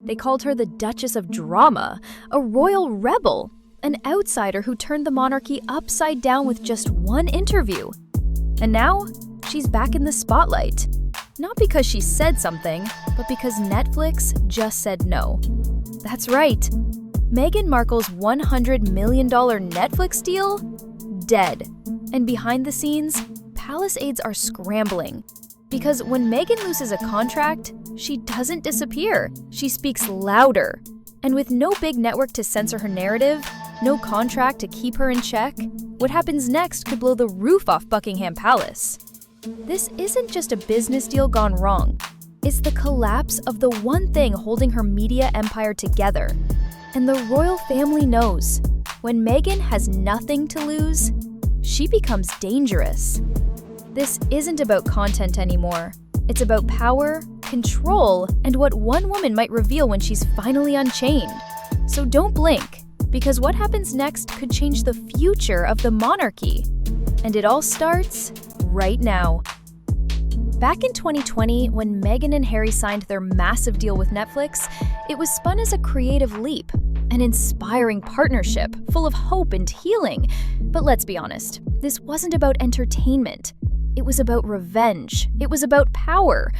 They called her the Duchess of Drama, a royal rebel, an outsider who turned the monarchy upside down with just one interview. And now, she's back in the spotlight. Not because she said something, but because Netflix just said no. That's right. Meghan Markle's $100 million Netflix deal? Dead. And behind the scenes, Palace aides are scrambling. Because when Meghan loses a contract, she doesn't disappear. She speaks louder. And with no big network to censor her narrative, no contract to keep her in check, what happens next could blow the roof off Buckingham Palace. This isn't just a business deal gone wrong. It's the collapse of the one thing holding her media empire together. And the royal family knows, when Meghan has nothing to lose, she becomes dangerous. This isn't about content anymore. It's about power, control, and what one woman might reveal when she's finally unchained. So don't blink, because what happens next could change the future of the monarchy. And it all starts right now. Back in 2020, when Meghan and Harry signed their massive deal with Netflix, it was spun as a creative leap, an inspiring partnership full of hope and healing. But let's be honest, this wasn't about entertainment. It was about revenge. It was about power.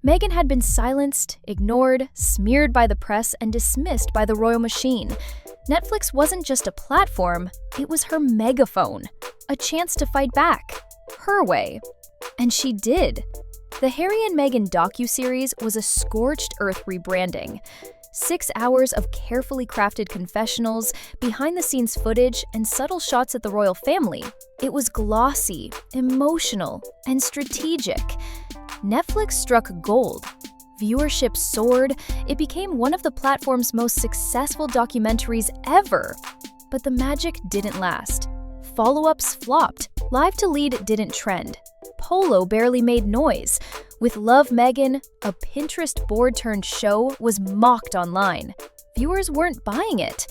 Meghan had been silenced, ignored, smeared by the press, and dismissed by the royal machine. Netflix wasn't just a platform, it was her megaphone, a chance to fight back, her way. And she did. The Harry and Meghan docuseries was a scorched earth rebranding. 6 hours of carefully crafted confessionals, behind-the-scenes footage, and subtle shots at the royal family. It was glossy, emotional, and strategic. Netflix struck gold. Viewership soared. It became one of the platform's most successful documentaries ever. But the magic didn't last. Follow-ups flopped. Live to Lead didn't trend. Polo barely made noise. With Love Meghan, a Pinterest board-turned-show was mocked online. Viewers weren't buying it.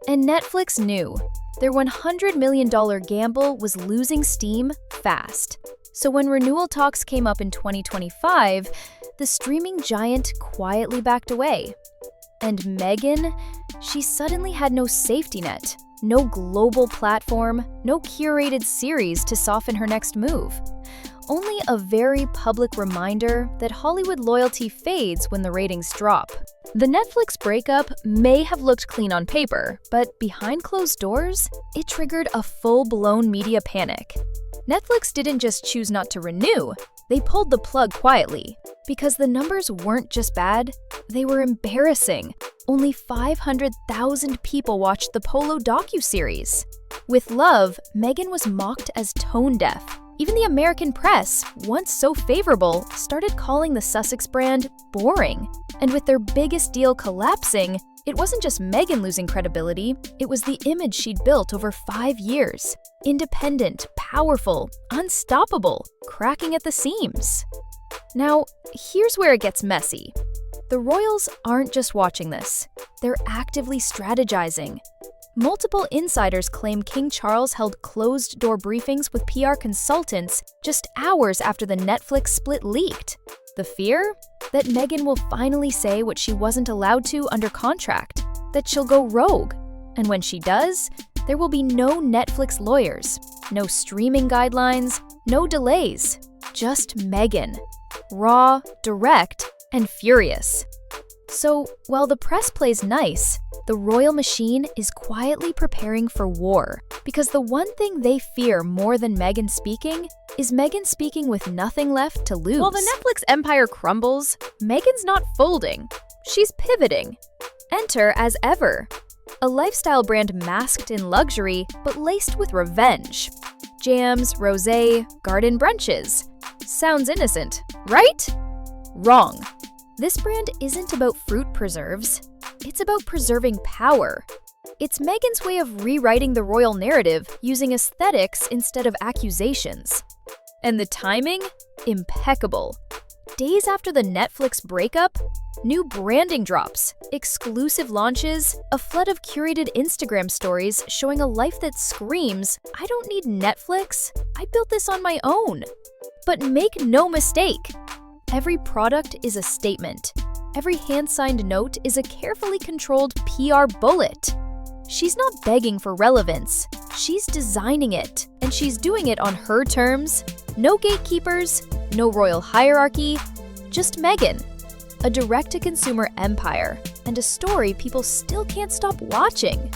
And Netflix knew. Their $100 million gamble was losing steam fast. So when renewal talks came up in 2025, the streaming giant quietly backed away. And Meghan, she suddenly had no safety net, no global platform, no curated series to soften her next move. Only a very public reminder that Hollywood loyalty fades when the ratings drop. The Netflix breakup may have looked clean on paper, but behind closed doors, it triggered a full-blown media panic. Netflix didn't just choose not to renew, they pulled the plug quietly. Because the numbers weren't just bad, they were embarrassing. Only 500,000 people watched the Polo docuseries. With Love, Meghan was mocked as tone-deaf. Even the American press, once so favorable, started calling the Sussex brand boring. And with their biggest deal collapsing, it wasn't just Meghan losing credibility, it was the image she'd built over 5 years. Independent, powerful, unstoppable, cracking at the seams. Now, here's where it gets messy. The royals aren't just watching this, they're actively strategizing. Multiple insiders claim King Charles held closed-door briefings with PR consultants just hours after the Netflix split leaked. The fear? That Meghan will finally say what she wasn't allowed to under contract, that she'll go rogue. And when she does, there will be no Netflix lawyers, no streaming guidelines, no delays, just Meghan. Raw, direct, and furious. So, while the press plays nice, the royal machine is quietly preparing for war. Because the one thing they fear more than Meghan speaking is Meghan speaking with nothing left to lose. While the Netflix empire crumbles, Meghan's not folding. She's pivoting. Enter As Ever, a lifestyle brand masked in luxury but laced with revenge. Jams, rosé, garden brunches. Sounds innocent, right? Wrong. This brand isn't about fruit preserves. It's about preserving power. It's Meghan's way of rewriting the royal narrative using aesthetics instead of accusations. And the timing? Impeccable. Days after the Netflix breakup, new branding drops, exclusive launches, a flood of curated Instagram stories showing a life that screams, "I don't need Netflix, I built this on my own." But make no mistake, every product is a statement. Every hand-signed note is a carefully controlled PR bullet. She's not begging for relevance. She's designing it, and she's doing it on her terms. No gatekeepers, no royal hierarchy, just Meghan. A direct-to-consumer empire, and a story people still can't stop watching.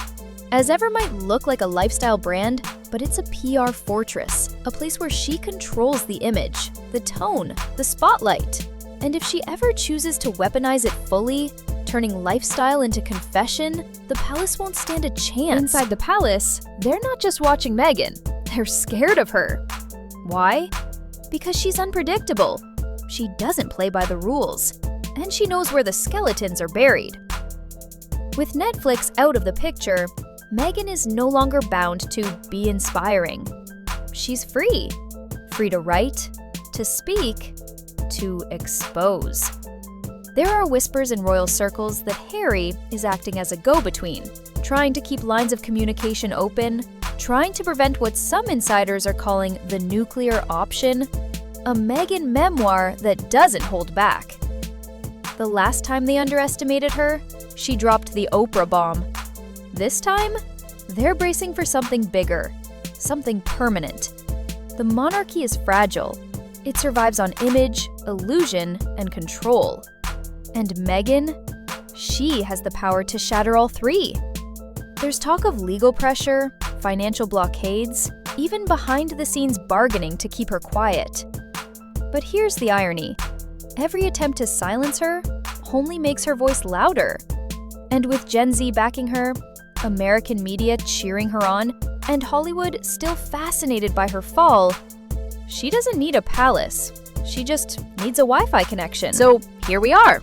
As ever might look like a lifestyle brand, but it's a PR fortress, a place where she controls the image, the tone, the spotlight. And if she ever chooses to weaponize it fully, turning lifestyle into confession, the palace won't stand a chance. Inside the palace, they're not just watching Meghan, they're scared of her. Why? Because she's unpredictable. She doesn't play by the rules, and she knows where the skeletons are buried. With Netflix out of the picture, Meghan is no longer bound to be inspiring. She's free. Free to write, to speak, to expose. There are whispers in royal circles that Harry is acting as a go-between, trying to keep lines of communication open, trying to prevent what some insiders are calling the nuclear option, a Meghan memoir that doesn't hold back. The last time they underestimated her, she dropped the Oprah bomb. This time, they're bracing for something bigger, something permanent. The monarchy is fragile. It survives on image, illusion, and control. And Meghan, she has the power to shatter all three. There's talk of legal pressure, financial blockades, even behind-the-scenes bargaining to keep her quiet. But here's the irony. Every attempt to silence her only makes her voice louder. And with Gen Z backing her, American media cheering her on, and Hollywood still fascinated by her fall, she doesn't need a palace. She just needs a Wi-Fi connection. So here we are.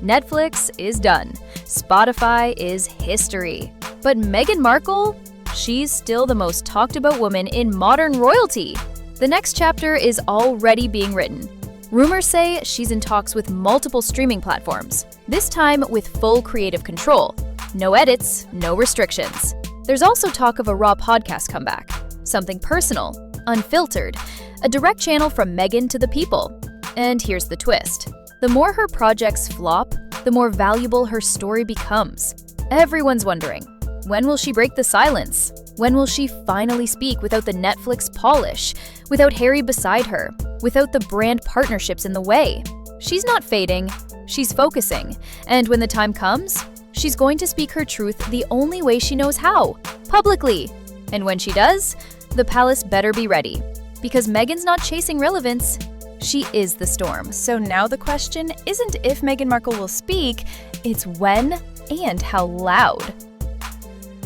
Netflix is done. Spotify is history. But Meghan Markle? She's still the most talked about woman in modern royalty. The next chapter is already being written. Rumors say she's in talks with multiple streaming platforms, this time with full creative control. No edits, no restrictions. There's also talk of a Raw podcast comeback, something personal, unfiltered, a direct channel from Meghan to the people. And here's the twist. The more her projects flop, the more valuable her story becomes. Everyone's wondering, when will she break the silence? When will she finally speak without the Netflix polish, without Harry beside her, without the brand partnerships in the way? She's not fading, she's focusing, and when the time comes, she's going to speak her truth the only way she knows how, publicly. And when she does, the palace better be ready, because Meghan's not chasing relevance, she is the storm. So now the question isn't if Meghan Markle will speak, it's when and how loud.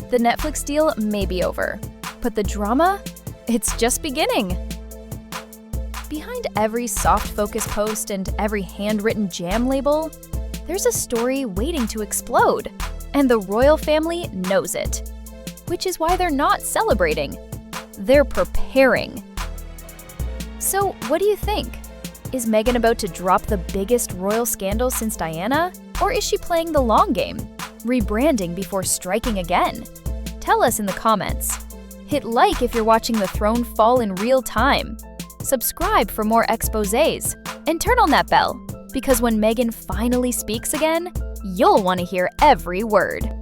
The Netflix deal may be over, but the drama, it's just beginning. Behind every soft focus post and every handwritten jam label, there's a story waiting to explode, and the royal family knows it. Which is why they're not celebrating. They're preparing. So what do you think? Is Meghan about to drop the biggest royal scandal since Diana? Or is she playing the long game, rebranding before striking again? Tell us in the comments. Hit like if you're watching the throne fall in real time. Subscribe for more exposés, and turn on that bell, because when Meghan finally speaks again, you'll want to hear every word.